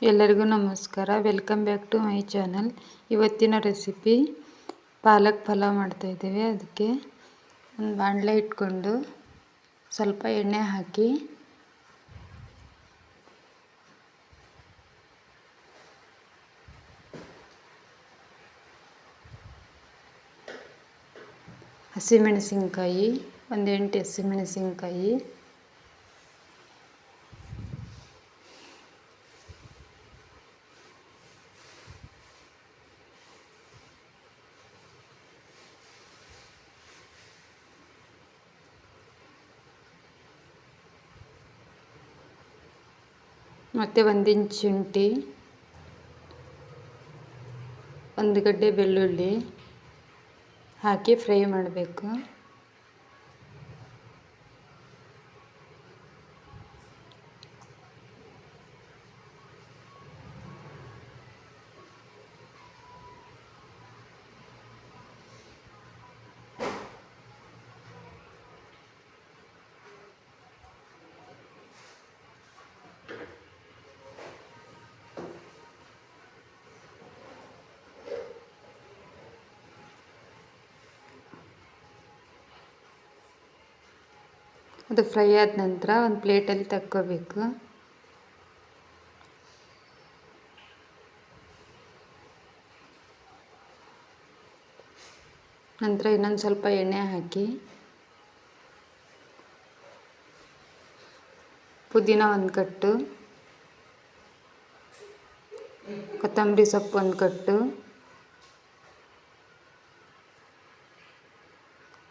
ಎಲ್ಲರಿಗೂ ನಮಸ್ಕಾರ. Welcome back to my channel. ಇವತ್ತಿನ ರೆಸಿಪಿ ಪಾಲಕ್ ಪಲಾವ್ ಮಾಡ್ತಾಯಿದ್ದೇವೆ. ಅದಕ್ಕೆ ಒಂದು ಬಾಣಲೆ ಇಟ್ಕೊಂಡು ಸ್ವಲ್ಪ ಎಣ್ಣೆ ಹಾಕಿ ಹಸಿಮೆಣಸಿನ್ಕಾಯಿ ಒಂದು 8 ಹಸಿಮೆಣಸಿನ್ಕಾಯಿ, ಮತ್ತು 1 ಇಂಚ್ ಶುಂಠಿ, 1 ಗಡ್ಡೆ ಬೆಳ್ಳುಳ್ಳಿ ಹಾಕಿ ಫ್ರೈ ಮಾಡಬೇಕು. ಅದು ಫ್ರೈ ಆದ ನಂತರ ಒಂದು ಪ್ಲೇಟಲ್ಲಿ ತಕ್ಕೋಬೇಕು. ನಂತರ ಇನ್ನೊಂದು ಸ್ವಲ್ಪ ಎಣ್ಣೆ ಹಾಕಿ ಪುದೀನ 1 ಕಟ್ಟು, ಕೊತ್ತಂಬರಿ ಸೊಪ್ಪು 1 ಕಟ್ಟು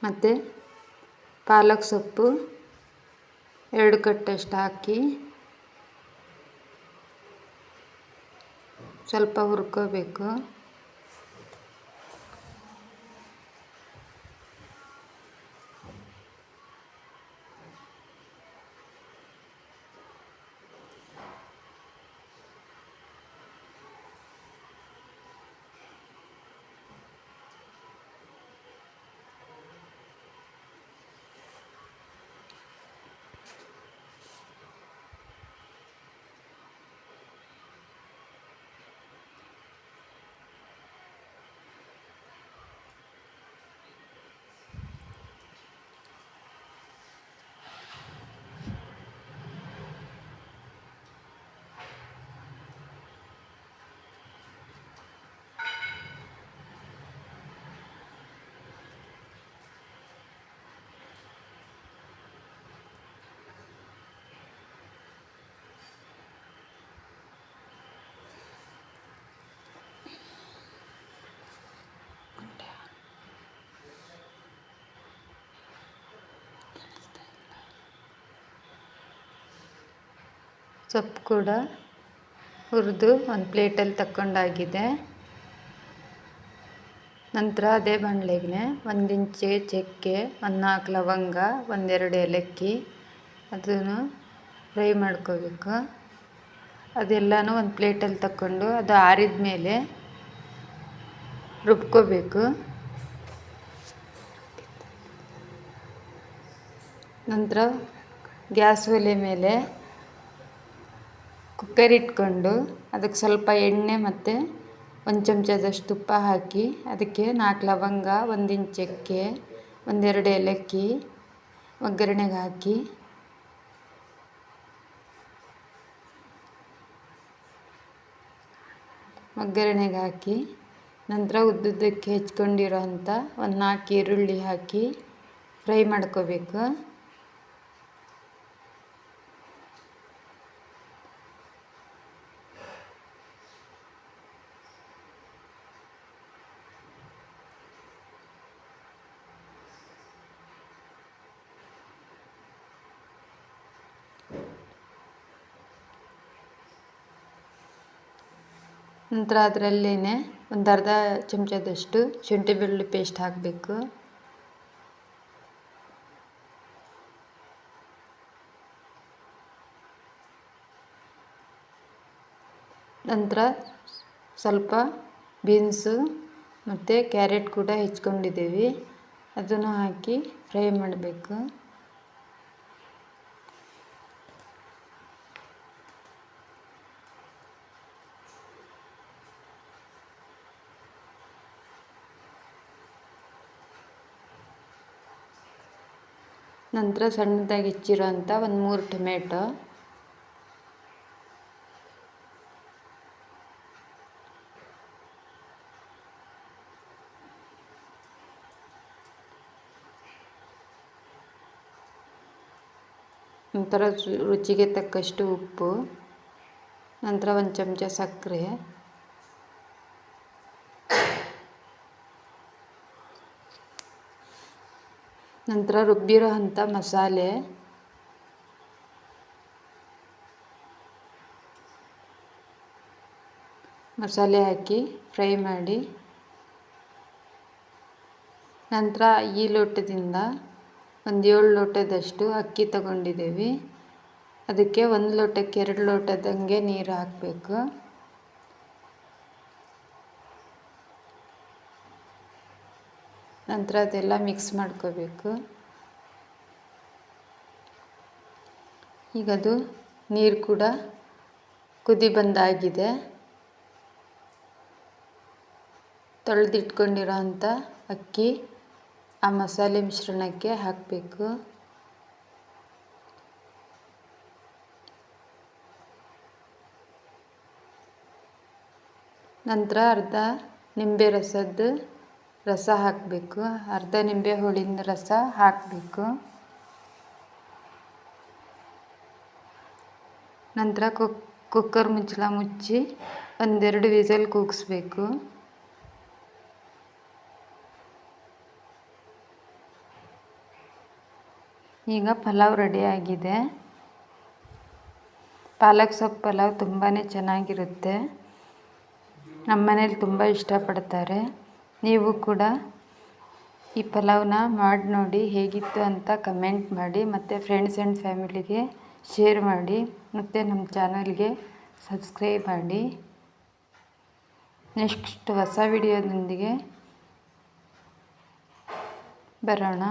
ಮತ್ತು ಪಾಲಕ್ ಸೊಪ್ಪು 2 ಕಟ್ಟಷ್ಟು ಹಾಕಿ ಸ್ವಲ್ಪ ಹುರ್ಕೋಬೇಕು. ಸೊಪ್ಪು ಕೂಡ ಹುರಿದು ಒಂದು ಪ್ಲೇಟಲ್ಲಿ ತಕ್ಕೊಂಡಾಗಿದೆ. ನಂತರ ಅದೇ ಬಾಣಲೆಗೆ 1 ಇಂಚ್ ಚಕ್ಕೆ, 4 ಲವಂಗ, 2 ಏಲಕ್ಕಿ ಅದನ್ನು ಫ್ರೈ ಮಾಡ್ಕೋಬೇಕು. ಅದೆಲ್ಲನೂ ಒಂದು ಪ್ಲೇಟಲ್ಲಿ ತಕ್ಕೊಂಡು ಅದು ಆರಿದ ಮೇಲೆ ರುಬ್ಕೋಬೇಕು. ನಂತರ ಗ್ಯಾಸ್ ಒಲೆ ಮೇಲೆ ಕುಕ್ಕರ್ ಇಟ್ಕೊಂಡು ಅದಕ್ಕೆ ಸ್ವಲ್ಪ ಎಣ್ಣೆ ಮತ್ತು 1 ಚಮಚದಷ್ಟು ತುಪ್ಪ ಹಾಕಿ ಅದಕ್ಕೆ 4 ಲವಂಗ, 1 ಇಂಚ್ ಚಕ್ಕೆ, 2 ಏಲಕ್ಕಿ ಒಗ್ಗರಣೆಗೆ ಹಾಕಿ ನಂತರ ಉದ್ದುದ್ದಕ್ಕೆ ಹೆಚ್ಕೊಂಡಿರೋ ಅಂಥ 4 ಈರುಳ್ಳಿ ಹಾಕಿ ಫ್ರೈ ಮಾಡ್ಕೋಬೇಕು. ನಂತರ ಅದರಲ್ಲೇ ಒಂದು ಅರ್ಧ ಚಮಚದಷ್ಟು ಶುಂಠಿ ಬೆಳ್ಳುಳ್ಳಿ ಪೇಸ್ಟ್ ಹಾಕಬೇಕು. ನಂತರ ಸ್ವಲ್ಪ ಬೀನ್ಸು ಮತ್ತು ಕ್ಯಾರೆಟ್ ಕೂಡ ಹೆಚ್ಕೊಂಡಿದ್ದೀವಿ, ಅದನ್ನು ಹಾಕಿ ಫ್ರೈ ಮಾಡಬೇಕು. ನಂತರ ಸಣ್ಣದಾಗಿ ಹೆಚ್ಚಿರೋಂಥ ಒಂದು 3 ಟೊಮೆಟೊ, ನಂತರ ರುಚಿಗೆ ತಕ್ಕಷ್ಟು ಉಪ್ಪು, ನಂತರ 1 ಚಮಚ ಸಕ್ಕರೆ, ನಂತರ ರುಬ್ಬಿರೋ ಅಂಥ ಮಸಾಲೆ ಹಾಕಿ ಫ್ರೈ ಮಾಡಿ. ನಂತರ ಈ ಲೋಟದಿಂದ ಒಂದು 7 ಲೋಟದಷ್ಟು ಅಕ್ಕಿ ತಗೊಂಡಿದ್ದೀವಿ. ಅದಕ್ಕೆ 1 ಲೋಟಕ್ಕೆ 2 ಲೋಟದಂಗೆ ನೀರು ಹಾಕಬೇಕು. ನಂತರ ಅದೆಲ್ಲ ಮಿಕ್ಸ್ ಮಾಡ್ಕೋಬೇಕು. ಈಗ ಅದು ನೀರು ಕೂಡ ಕುದಿ ಬಂದಾಗಿದೆ. ತೊಳೆದಿಟ್ಕೊಂಡಿರೋ ಅಂಥ ಅಕ್ಕಿ ಆ ಮಸಾಲೆ ಮಿಶ್ರಣಕ್ಕೆ ಹಾಕಬೇಕು. ನಂತರ ಅರ್ಧ ನಿಂಬೆ ರಸ ಹಾಕಬೇಕು. ಅರ್ಧ ನಿಂಬೆ ಹುಳಿನ ರಸ ಹಾಕಬೇಕು. ನಂತರ ಕುಕ್ಕರ್ ಮುಚ್ಚಳ ಮುಚ್ಚಿ 1-2 ವಿಸಲ್ ಕೂಗಿಸ್ಬೇಕು. ಈಗ ಪಲಾವ್ ರೆಡಿಯಾಗಿದೆ. ಪಾಲಕ್ ಸೊಪ್ಪು ಪಲಾವ್ ತುಂಬಾ ಚೆನ್ನಾಗಿರುತ್ತೆ. ನಮ್ಮ ಮನೇಲಿ ತುಂಬ ಇಷ್ಟಪಡ್ತಾರೆ. ನೀವು ಕೂಡ ಈ ಪಲಾವ್ನ ಮಾಡಿ ನೋಡಿ ಹೇಗಿತ್ತು ಅಂತ ಕಮೆಂಟ್ ಮಾಡಿ, ಮತ್ತು ಫ್ರೆಂಡ್ಸ್ ಆ್ಯಂಡ್ ಫ್ಯಾಮಿಲಿಗೆ ಶೇರ್ ಮಾಡಿ, ಮತ್ತು ನಮ್ಮ ಚಾನಲ್ಗೆ ಸಬ್ಸ್ಕ್ರೈಬ್ ಮಾಡಿ. ನೆಕ್ಸ್ಟ್ ಹೊಸ ವಿಡಿಯೋದೊಂದಿಗೆ ಬರೋಣ.